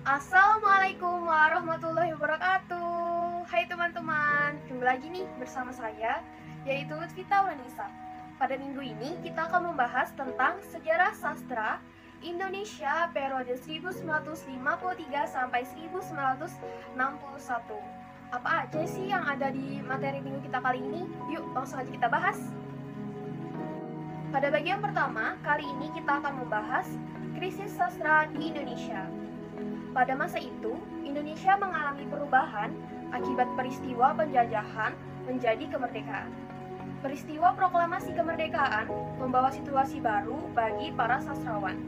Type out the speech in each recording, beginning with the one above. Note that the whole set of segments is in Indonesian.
Assalamualaikum warahmatullahi wabarakatuh. Hai teman-teman, kembali lagi nih bersama saya, yaitu Lutfita Ulanisa. Pada minggu ini kita akan membahas tentang sejarah sastra Indonesia periode 1953 sampai 1961. Apa aja sih yang ada di materi minggu kita kali ini? Yuk langsung aja kita bahas. Pada bagian pertama, kali ini kita akan membahas krisis sastra di Indonesia. Pada masa itu, Indonesia mengalami perubahan akibat peristiwa penjajahan menjadi kemerdekaan. Peristiwa proklamasi kemerdekaan membawa situasi baru bagi para sastrawan.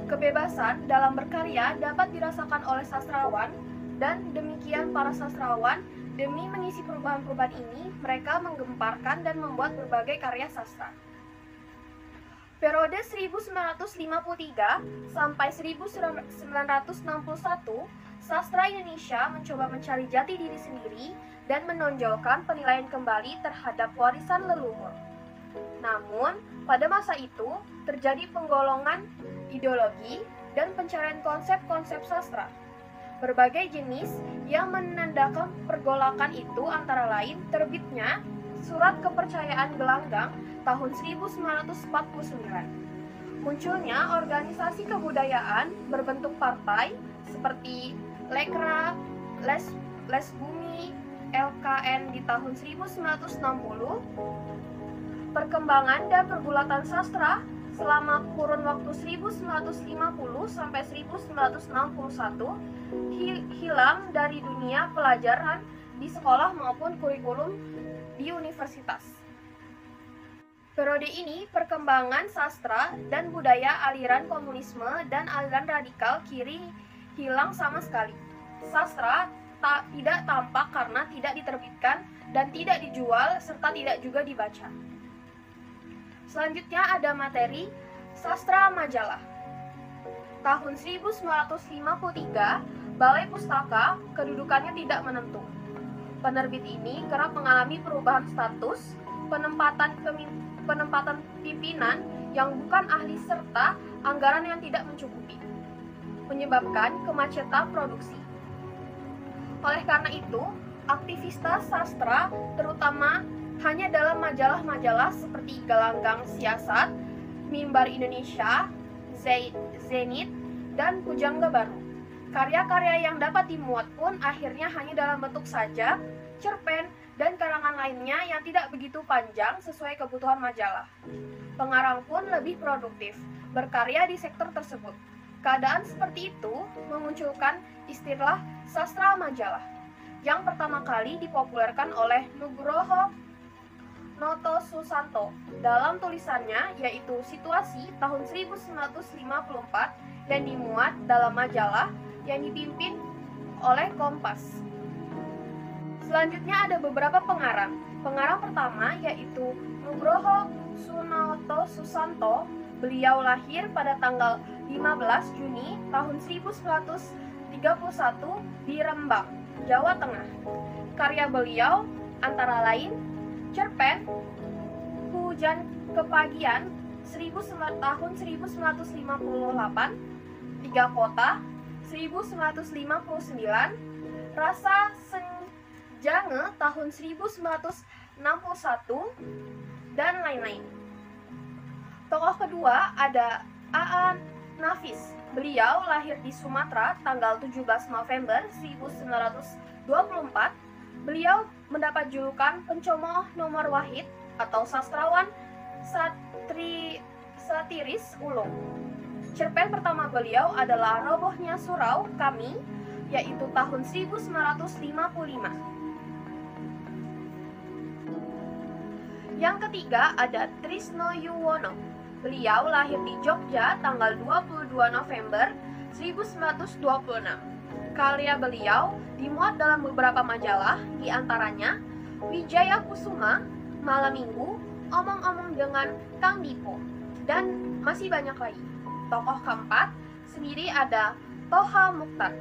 Kebebasan dalam berkarya dapat dirasakan oleh sastrawan, dan demikian para sastrawan demi mengisi perubahan-perubahan ini, mereka menggemparkan dan membuat berbagai karya sastra. Periode 1953 sampai 1961, sastra Indonesia mencoba mencari jati diri sendiri dan menonjolkan penilaian kembali terhadap warisan leluhur. Namun, pada masa itu terjadi penggolongan ideologi dan pencarian konsep-konsep sastra. Berbagai jenis yang menandakan pergolakan itu antara lain terbitnya Surat Kepercayaan Gelanggang tahun 1949. Munculnya organisasi kebudayaan berbentuk partai seperti Lekra, Les Bumi, LKN di tahun 1960. Perkembangan dan pergulatan sastra selama kurun waktu 1950 sampai 1961 hilang dari dunia pelajaran di sekolah maupun kurikulum di universitas. Periode ini perkembangan sastra dan budaya aliran komunisme dan aliran radikal kiri hilang sama sekali. Sastra tidak tampak karena tidak diterbitkan dan tidak dijual serta tidak juga dibaca. Selanjutnya ada materi sastra majalah. Tahun 1953, Balai Pustaka kedudukannya tidak menentu. Penerbit ini kerap mengalami perubahan status, penempatan pimpinan yang bukan ahli serta anggaran yang tidak mencukupi, menyebabkan kemacetan produksi. Oleh karena itu, aktivitas sastra terutama hanya dalam majalah-majalah seperti Gelanggang Siasat, Mimbar Indonesia, Zenit, dan Pujangga Baru. Karya-karya yang dapat dimuat pun akhirnya hanya dalam bentuk sajak, cerpen, dan karangan lainnya yang tidak begitu panjang sesuai kebutuhan majalah. Pengarang pun lebih produktif, berkarya di sektor tersebut. Keadaan seperti itu memunculkan istilah sastra majalah, yang pertama kali dipopulerkan oleh Nugroho Noto Susanto dalam tulisannya yaitu Situasi tahun 1954 yang dimuat dalam majalah yang dipimpin oleh Kompas. Selanjutnya ada beberapa pengarang. Pengarang pertama yaitu Nugroho Sunoto Susanto. Beliau lahir pada tanggal 15 Juni tahun 1931 di Rembang, Jawa Tengah. Karya beliau antara lain cerpen Hujan Kepagian tahun 1958, Tiga Kota 1959, Rasa Senjange tahun 1961, dan lain-lain. Tokoh kedua ada Aan Nafis. Beliau lahir di Sumatera tanggal 17 November 1924. Beliau mendapat julukan Pencomoh Nomor Wahid atau sastrawan satiris ulung. Cerpen pertama beliau adalah Robohnya Surau Kami, yaitu tahun 1955. Yang ketiga ada Trisno Yuwono. Beliau lahir di Jogja tanggal 22 November 1926. Karya beliau dimuat dalam beberapa majalah, di antaranya Wijaya Kusuma, Malam Minggu, Omong-omong dengan Kang Dipo, dan masih banyak lagi. Tokoh keempat sendiri ada Toha Mukhtar.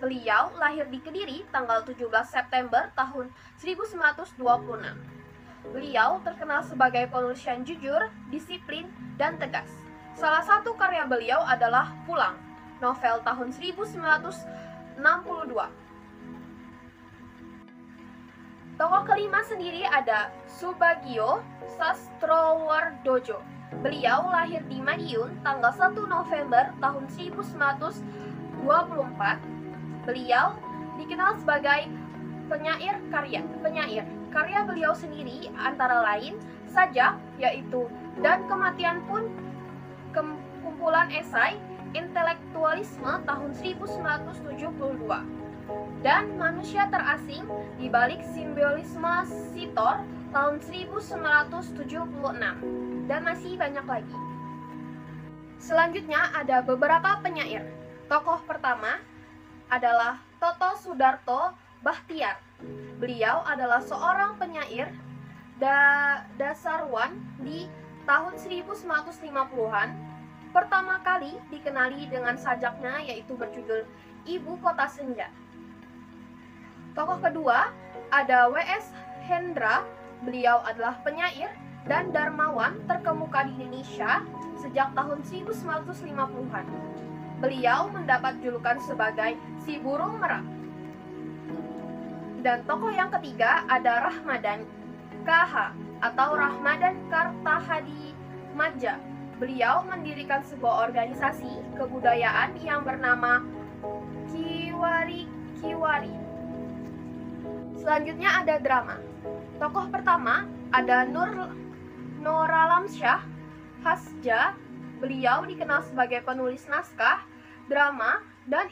Beliau lahir di Kediri tanggal 17 September tahun 1926. Beliau terkenal sebagai penulis yang jujur, disiplin, dan tegas. Salah satu karya beliau adalah Pulang. novel tahun 1962. Tokoh kelima sendiri ada Subagio Sastrowardojo. Beliau lahir di Madiun tanggal 1 November tahun 1924. Beliau dikenal sebagai penyair karya. Karya beliau sendiri antara lain Sajak, yaitu Dan Kematian Pun, kumpulan esai Intelektualisme tahun 1972, dan Manusia Terasing di Balik Simbolisme Sitor tahun 1976, dan masih banyak lagi. Selanjutnya ada beberapa penyair. Tokoh pertama adalah Toto Sudarto Bahtiar. Beliau adalah seorang penyair dasarwan di tahun 1950-an. Pertama kali dikenali dengan sajaknya yaitu berjudul Ibu Kota Senja. Tokoh kedua ada W.S. Hendra. Beliau adalah penyair dan darmawan terkemuka di Indonesia sejak tahun 1950-an. Beliau mendapat julukan sebagai si burung merak. Dan tokoh yang ketiga ada Rahmadan KH atau Rahmadan Kartahadi Madja. Beliau mendirikan sebuah organisasi kebudayaan yang bernama Kiwari Kiwari. Selanjutnya ada drama. Tokoh pertama ada Nuralamsyah Hasja. Beliau dikenal sebagai penulis naskah, drama, dan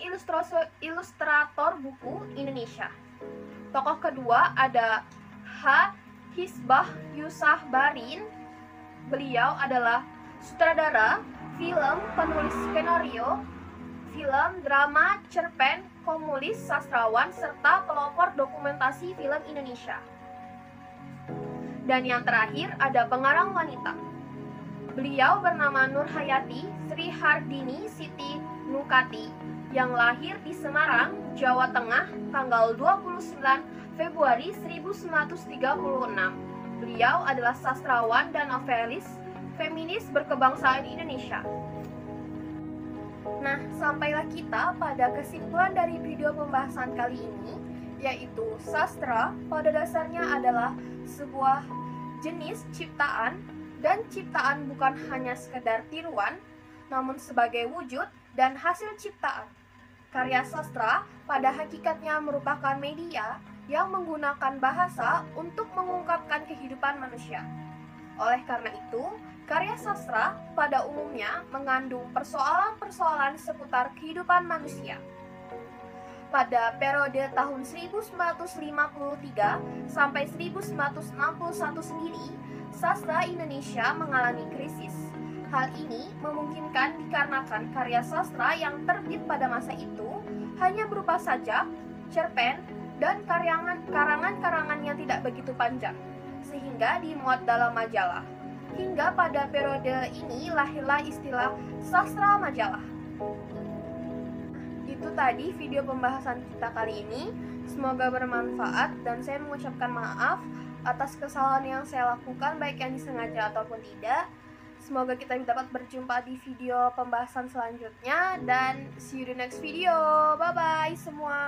ilustrator buku Indonesia. Tokoh kedua ada H. Hisbah Yusah Barin. Beliau adalah sutradara film, penulis skenario film, drama, cerpen, komulis, sastrawan, serta pelopor dokumentasi film Indonesia. Dan yang terakhir ada pengarang wanita. Beliau bernama Nur Hayati Sri Hardini Siti Nukati yang lahir di Semarang, Jawa Tengah tanggal 29 Februari 1936. Beliau adalah sastrawan dan novelis feminis berkebangsaan Indonesia. Nah, sampailah kita pada kesimpulan dari video pembahasan kali ini, yaitu sastra pada dasarnya adalah sebuah jenis ciptaan, dan ciptaan bukan hanya sekedar tiruan, namun sebagai wujud dan hasil ciptaan. Karya sastra pada hakikatnya merupakan media yang menggunakan bahasa untuk mengungkapkan kehidupan manusia. Oleh karena itu, karya sastra pada umumnya mengandung persoalan-persoalan seputar kehidupan manusia. Pada periode tahun 1953 sampai 1961 sendiri, sastra Indonesia mengalami krisis. Hal ini memungkinkan dikarenakan karya sastra yang terbit pada masa itu hanya berupa sajak, cerpen, dan karangan-karangan yang tidak begitu panjang, sehingga dimuat dalam majalah. Hingga pada periode ini lahirlah istilah sastra majalah. Itu tadi video pembahasan kita kali ini. Semoga bermanfaat dan saya mengucapkan maaf atas kesalahan yang saya lakukan, baik yang disengaja ataupun tidak. Semoga kita dapat berjumpa di video pembahasan selanjutnya dan see you di next video. Bye bye semua.